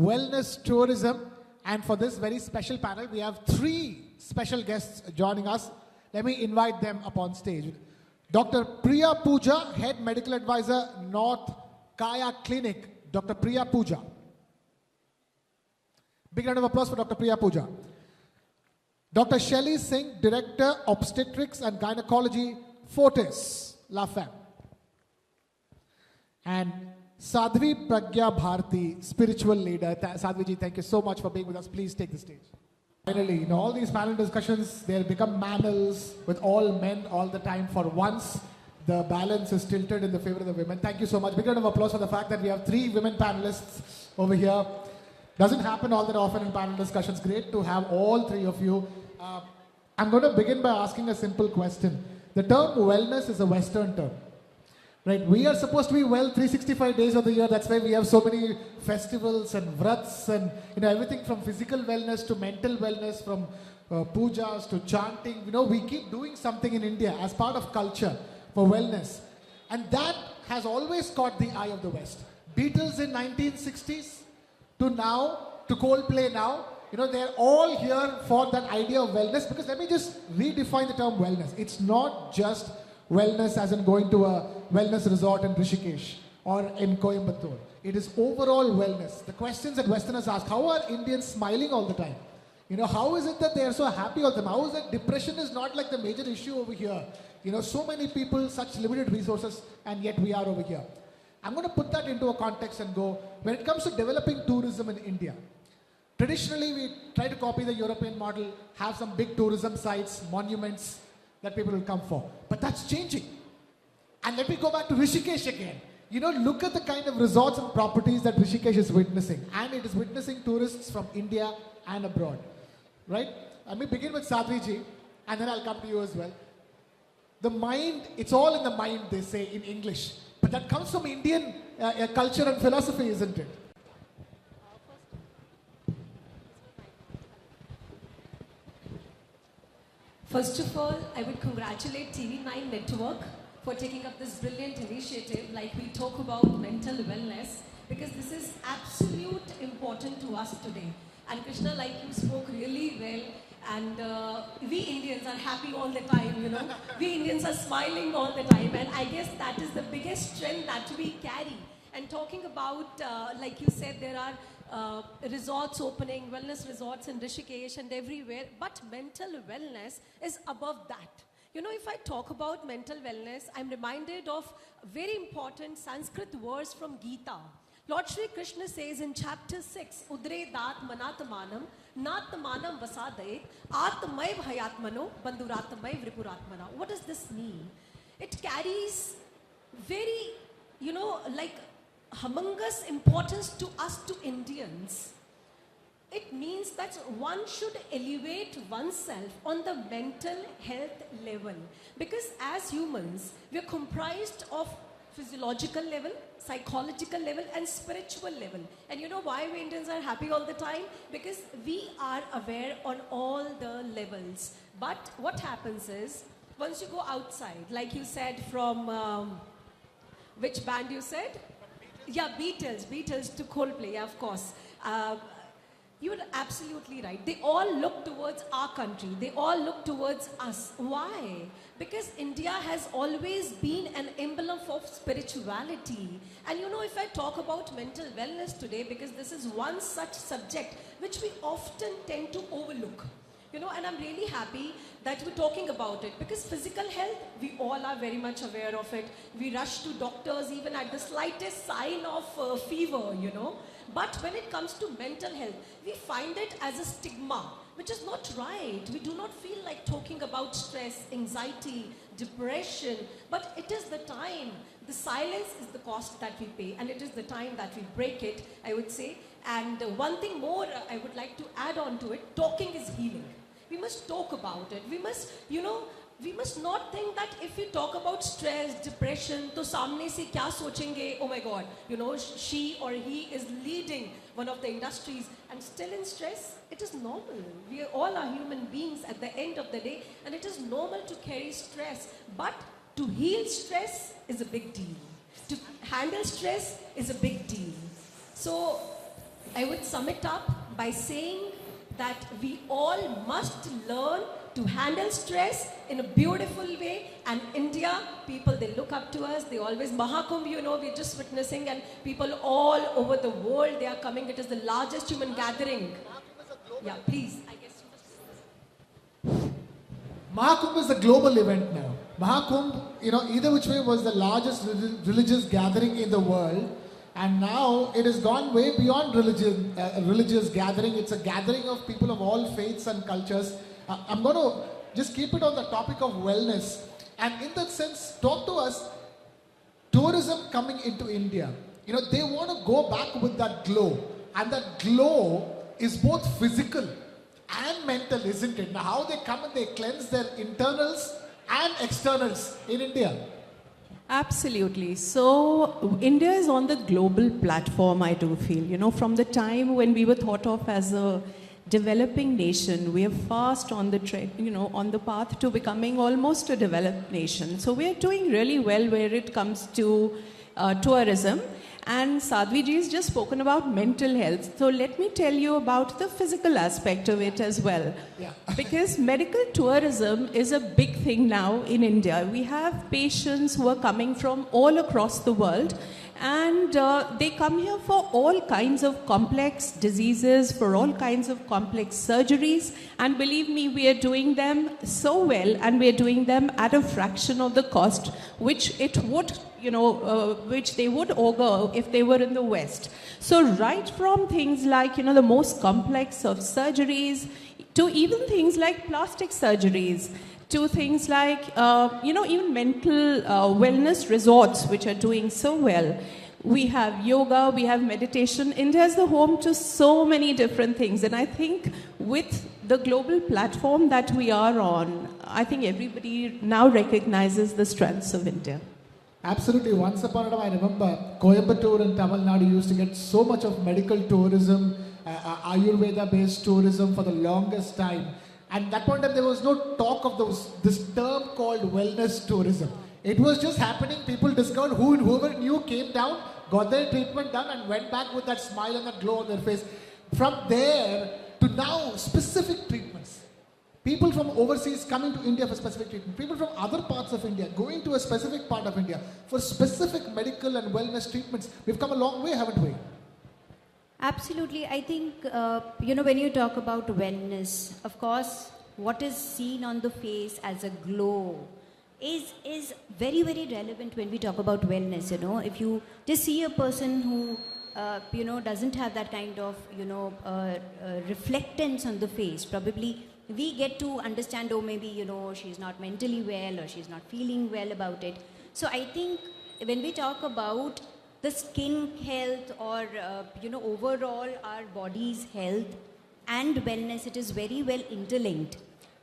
Wellness tourism. And for this very special panel, we have three special guests joining us. Let me invite them up on stage. Dr. Priya Pooja, Head Medical Advisor, North Kaya Clinic. Dr. Priya Pooja. Big round of applause for Dr. Priya Pooja. Dr. Shelly Singh, Director, Obstetrics and Gynecology, Fortis, La Femme. And Sadhvi Pragya Bharti, spiritual leader. Sadhvi ji, thank you so much for being with us. Please take the stage. Finally, all these panel discussions, they'll become panels with all men all the time. For once, the balance is tilted in the favor of the women. Thank you so much. Big round of applause for the fact that we have three women panelists over here. Doesn't happen all that often in panel discussions. Great to have all three of you. I'm going to begin by asking a simple question. The term wellness is a Western term. Right, we are supposed to be well 365 days of the year. That's why we have so many festivals and vrats and everything from physical wellness to mental wellness, from pujas to chanting. We keep doing something in India as part of culture for wellness, and that has always caught the eye of the West. Beatles in 1960s to now, to Coldplay now. They're all here for that idea of wellness, because let me just redefine the term wellness. It's not just wellness as in going to a wellness resort in Rishikesh or in Coimbatore. It is overall wellness. The questions that Westerners ask, how are Indians smiling all the time? How is it that they are so happy all the time? How is it depression is not like the major issue over here? So many people, such limited resources, and yet we are over here. I'm going to put that into a context and go, when it comes to developing tourism in India, traditionally we try to copy the European model, have some big tourism sites, monuments that people will come for. But that's changing. And let me go back to Rishikesh again. Look at the kind of resorts and properties that Rishikesh is witnessing. And it is witnessing tourists from India and abroad. Right? Let me begin with Sadhvi ji, and then I'll come to you as well. The mind, it's all in the mind, they say in English. But that comes from Indian culture and philosophy, isn't it? First of all, I would congratulate TV9 Network for taking up this brilliant initiative, like we talk about mental wellness, because this is absolute important to us today. And Krishna, like you spoke really well, and we Indians are happy all the time, We Indians are smiling all the time, and I guess that is the biggest strength that we carry. And talking about, like you said, there are resorts opening, wellness resorts in Rishikesh and everywhere, but mental wellness is above that. If I talk about mental wellness, I'm reminded of very important Sanskrit verse from Gita. Lord Shri Krishna says in chapter 6, Udre dat manatmanam, natmanam vasadayet, atmay bhayatmano, bandhuratmay vripuratmana. What does this mean? It carries very, like humongous importance to us, to Indians. It means that one should elevate oneself on the mental health level, because as humans we are comprised of physiological level, psychological level and spiritual level. And why we Indians are happy all the time? Because we are aware on all the levels. But what happens is, once you go outside, like you said, from which band you said? Yeah, Beatles to Coldplay, yeah, of course. You are absolutely right. They all look towards our country. They all look towards us. Why? Because India has always been an emblem of spirituality. And if I talk about mental wellness today, because this is one such subject which we often tend to overlook. And I'm really happy that we're talking about it, because physical health, we all are very much aware of it. We rush to doctors even at the slightest sign of fever, But when it comes to mental health, we find it as a stigma, which is not right. We do not feel like talking about stress, anxiety, depression, but it is the time. The silence is the cost that we pay, and it is the time that we break it, I would say. And one thing more I would like to add on to it, talking is healing. We must talk about it. We must, we must not think that if we talk about stress, depression, to samne se kya sochenge, oh my God, she or he is leading one of the industries and still in stress. It is normal. We all are human beings at the end of the day, and it is normal to carry stress. But to heal stress is a big deal. To handle stress is a big deal. So I would sum it up by saying that we all must learn to handle stress in a beautiful way. And India, people, they look up to us. They always, Mahakumbh, you know, we're just witnessing, and people all over the world, they are coming. It is the largest human gathering. Yeah, please. I guess Mahakumbh is a global event now. Mahakumbh, you know, either which way was the largest religious gathering in the world. And now it has gone way beyond religious gathering. It's a gathering of people of all faiths and cultures. I'm going to just keep it on the topic of wellness. And in that sense, talk to us, tourism coming into India. You know, they want to go back with that glow. And that glow is both physical and mental, isn't it? Now, how they come and they cleanse their internals and externals in India. Absolutely. So, India is on the global platform, I do feel. You know, from the time when we were thought of as a developing nation, we are fast on the on the path to becoming almost a developed nation. So, we are doing really well where it comes to tourism. And Sadhvi ji has just spoken about mental health. So let me tell you about the physical aspect of it as well. Yeah. Because medical tourism is a big thing now in India. We have patients who are coming from all across the world, and they come here for all kinds of complex diseases, for all kinds of complex surgeries. And believe me, we are doing them so well, and we are doing them at a fraction of the cost which it would which they would augur if they were in the West. So right from things like, the most complex of surgeries, to even things like plastic surgeries, to things like, even mental wellness resorts, which are doing so well. We have yoga, we have meditation. India is the home to so many different things. And I think with the global platform that we are on, I think everybody now recognizes the strengths of India. Absolutely. Once upon a time, I remember Coimbatore and Tamil Nadu used to get so much of medical tourism, Ayurveda-based tourism for the longest time. And at that point in time, there was no talk of this term called wellness tourism. It was just happening. People discovered whoever knew came down, got their treatment done, and went back with that smile and that glow on their face. From there to now, specific treatments. People from overseas coming to India for specific treatment. People from other parts of India going to a specific part of India for specific medical and wellness treatments. We've come a long way, haven't we? Absolutely. I think, when you talk about wellness, of course, what is seen on the face as a glow is very, very relevant when we talk about wellness. If you just see a person who, doesn't have that kind of, reflectance on the face, probably we get to understand, maybe, she's not mentally well or she's not feeling well about it. So I think when we talk about the skin health or, overall our body's health and wellness, it is very well interlinked.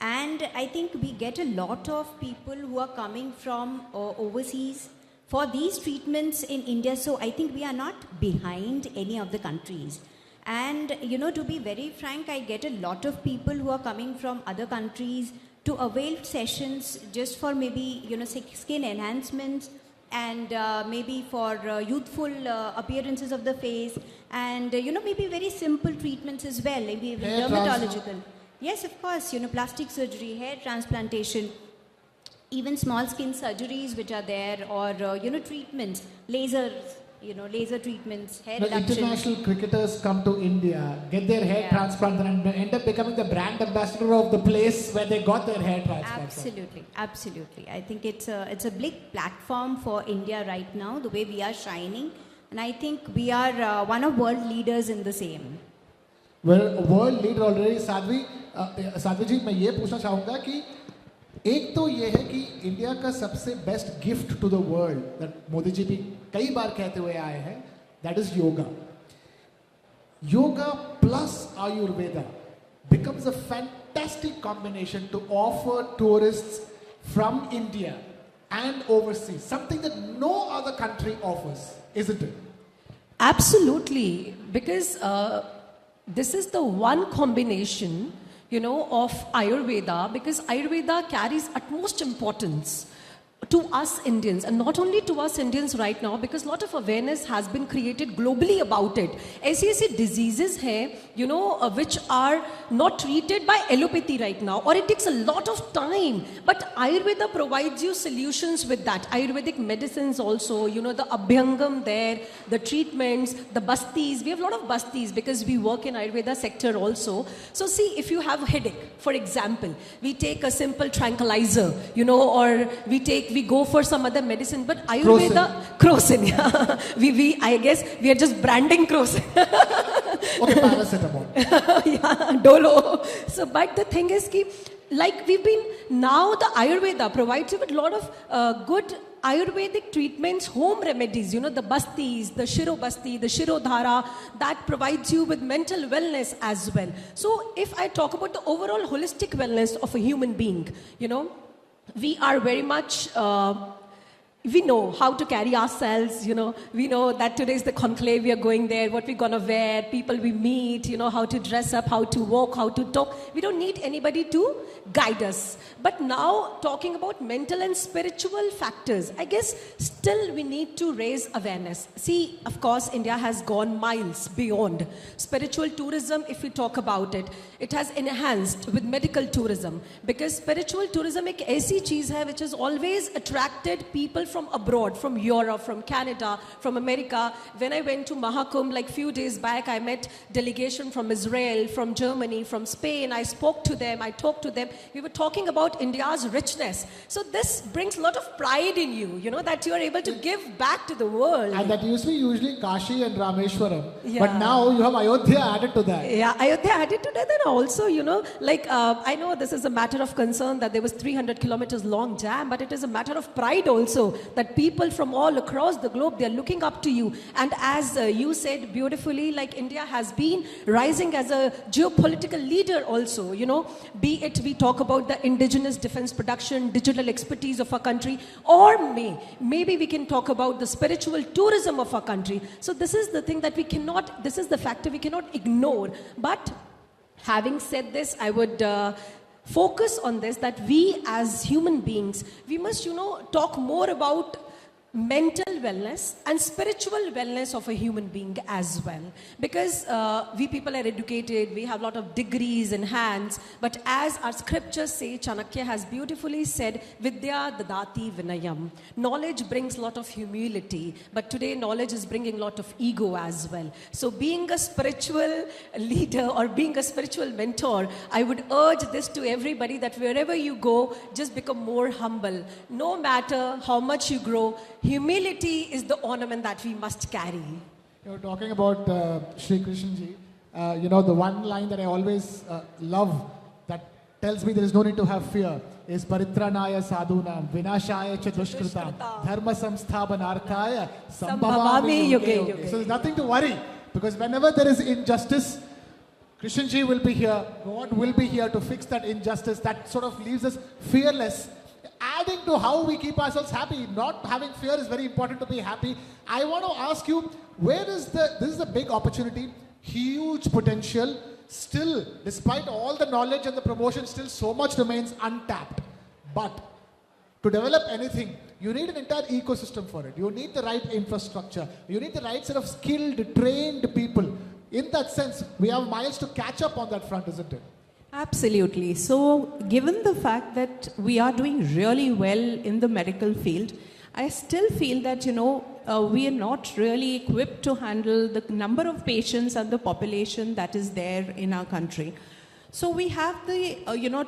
And I think we get a lot of people who are coming from overseas for these treatments in India. So I think we are not behind any of the countries. And, to be very frank, I get a lot of people who are coming from other countries to avail sessions just for maybe, skin enhancements and maybe for youthful appearances of the face and, maybe very simple treatments as well, maybe dermatological. Yes, of course, plastic surgery, hair transplantation, even small skin surgeries which are there or, treatments, lasers. Laser treatments, hair reduction. International cricketers come to India, get their hair transplanted and end up becoming the brand ambassador of the place where they got their hair transplanted. Absolutely. I think it's a big platform for India right now, the way we are shining. And I think we are one of world leaders in the same. We're a world leader already. Sadhvi जी, मैं ये पूछना चाहूँगा कि एक तो ये है कि इंडिया का सबसे best gift to the world that Modi ji भी कई बार कहते हुए आए हैं, that is yoga. Yoga plus Ayurveda becomes a fantastic combination to offer tourists from India and overseas, something that no other country offers, isn't it? Absolutely, because this is the one combination, of Ayurveda, because Ayurveda carries utmost importance to us Indians, and not only to us Indians right now, because a lot of awareness has been created globally about it. ऐसी diseases हैं, which are not treated by allopathy right now, or it takes a lot of time. But Ayurveda provides you solutions with that. Ayurvedic medicines also, the Abhyangam there, the treatments, the bastis. We have a lot of bastis because we work in Ayurveda sector also. So see, if you have a headache, for example, we take a simple tranquilizer, or we go for some other medicine, but Ayurveda, Crocin, yeah. I guess we are just branding Crocin. Okay, paracetamol. Yeah, Dolo. So, but the thing is, now the Ayurveda provides you with a lot of good Ayurvedic treatments, home remedies, the bastis, the Shirobasti, the Shirodhara, that provides you with mental wellness as well. So, if I talk about the overall holistic wellness of a human being, we are very much, we know how to carry ourselves, we know that today is the conclave, we are going there, what we're going to wear, people we meet, how to dress up, how to walk, how to talk. We don't need anybody to guide us. But now, talking about mental and spiritual factors, I guess still we need to raise awareness. See, of course, India has gone miles beyond. Spiritual tourism, if we talk about it, it has enhanced with medical tourism. Because spiritual tourism is a cheez hai which has always attracted people from abroad, from Europe, from Canada, from America. When I went to Mahakumbh, few days back, I met delegation from Israel, from Germany, from Spain. I spoke to them, I talked to them. We were talking about India's richness. So this brings a lot of pride in you, that you are able to give back to the world. And that used to be usually Kashi and Rameshwaram. Yeah. But now you have Ayodhya added to that. Yeah, Ayodhya added to that. And also, I know this is a matter of concern that there was 300 kilometers long jam, but it is a matter of pride also that people from all across the globe, they're looking up to you. And as you said beautifully, India has been rising as a geopolitical leader also, be it we talk about the indigenous defense production, digital expertise of our country, or maybe we can talk about the spiritual tourism of our country. So this is the thing that this is the factor we cannot ignore. But having said this, I would focus on this, that we as human beings, we must, talk more about mental wellness and spiritual wellness of a human being as well. Because we people are educated, we have a lot of degrees in hands, but as our scriptures say, Chanakya has beautifully said, Vidya dadati vinayam. Knowledge brings a lot of humility, but today knowledge is bringing a lot of ego as well. So being a spiritual leader or being a spiritual mentor, I would urge this to everybody, that wherever you go, just become more humble. No matter how much you grow, humility is the ornament that we must carry. You're talking about Sri Krishna ji. The one line that I always love that tells me there is no need to have fear is Paritranaya sadhunam vinashaya cha dushkritam dharma samsthapanarthaya sambhavami yuge yuge. So there's nothing to worry, because whenever there is injustice, Krishna ji will be here, God will be here to fix that injustice. That sort of leaves us fearless. Adding to how we keep ourselves happy, not having fear is very important to be happy. I want to ask you, this is a big opportunity, huge potential, still, despite all the knowledge and the promotion, still so much remains untapped. But to develop anything, you need an entire ecosystem for it. You need the right infrastructure. You need the right set of skilled, trained people. In that sense, we have miles to catch up on that front, isn't it? Absolutely. So, given the fact that we are doing really well in the medical field, I still feel that, we are not really equipped to handle the number of patients and the population that is there in our country. So we have the,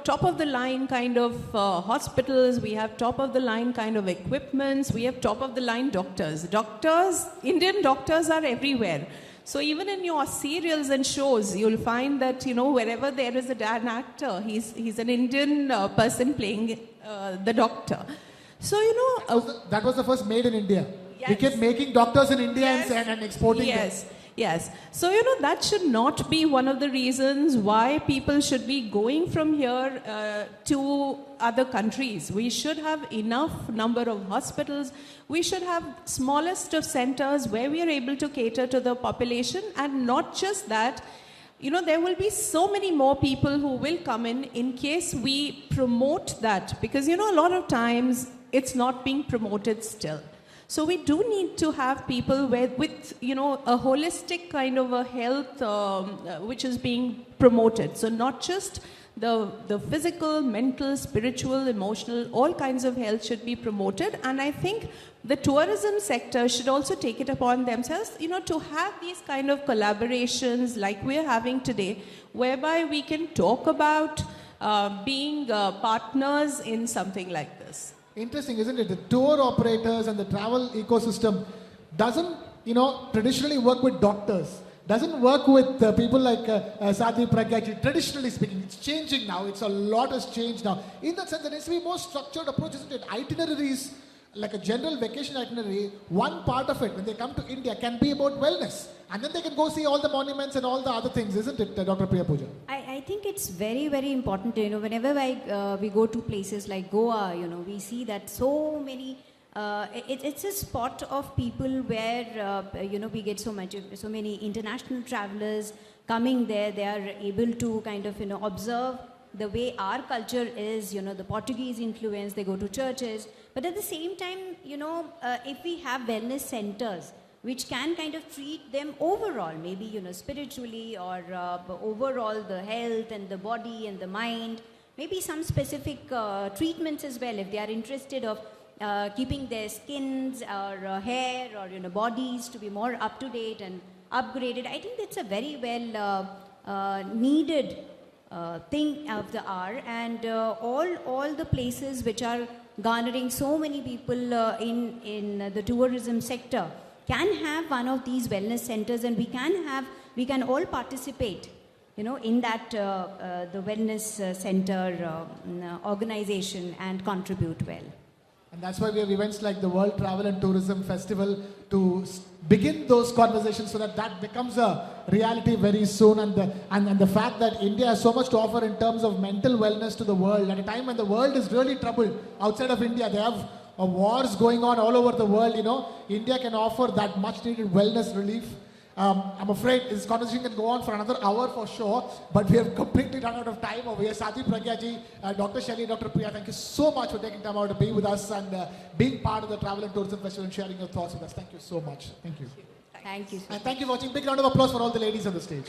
top of the line kind of hospitals, we have top of the line kind of equipments, we have top of the line doctors. Indian doctors are everywhere. So even in your serials and shows, you'll find that, wherever there is an actor, he's an Indian person playing the doctor. So, that was the first made in India. Yes. We kept making doctors in India Yes. and exporting them. Yes. So, that should not be one of the reasons why people should be going from here to other countries. We should have enough number of hospitals. We should have smallest of centers where we are able to cater to the population. And not just that, there will be so many more people who will come in case we promote that. Because, a lot of times it's not being promoted still. So we do need to have people with a holistic kind of a health which is being promoted. So not just the physical, mental, spiritual, emotional, all kinds of health should be promoted. And I think the tourism sector should also take it upon themselves, to have these kind of collaborations like we're having today, whereby we can talk about being partners in something like this. Interesting, isn't it? The tour operators and the travel ecosystem doesn't, traditionally work with doctors. Doesn't work with people like Sadhvi Pragya. Traditionally speaking, it's changing now. A lot has changed now. In that sense, there needs to be a more structured approach, isn't it? Itineraries, like a general vacation itinerary, one part of it, when they come to India, can be about wellness. And then they can go see all the monuments and all the other things, isn't it, Dr. Priya Pooja? I think it's very, very important. Whenever we go to places like Goa, we see that so many. It's a spot of people where we get so many international travelers coming there. They are able to kind of observe the way our culture is. The Portuguese influence. They go to churches, but at the same time, if we have wellness centers which can kind of treat them overall, maybe spiritually or overall the health and the body and the mind, maybe some specific treatments as well if they are interested of keeping their skins or hair or bodies to be more up to date and upgraded. I think that's a very well needed thing of the hour, and all the places which are garnering so many people in the tourism sector can have one of these wellness centers, and we can all participate in that the wellness center organization and contribute well. And that's why we have events like the World Travel and Tourism Festival to begin those conversations so that becomes a reality very soon. And the fact that India has so much to offer in terms of mental wellness to the world at a time when the world is really troubled outside of India. They have wars going on all over the world. India can offer that much needed wellness relief. I'm afraid this conversation can go on for another hour for sure, but we have completely run out of time over here. Sadhvi Pragya ji, Dr. Shelly, Dr. Priya, thank you so much for taking time out to be with us and being part of the Travel and Tourism Festival and sharing your thoughts with us. Thank you so much. Thank you. Thank you. And thank you for watching. Big round of applause for all the ladies on the stage.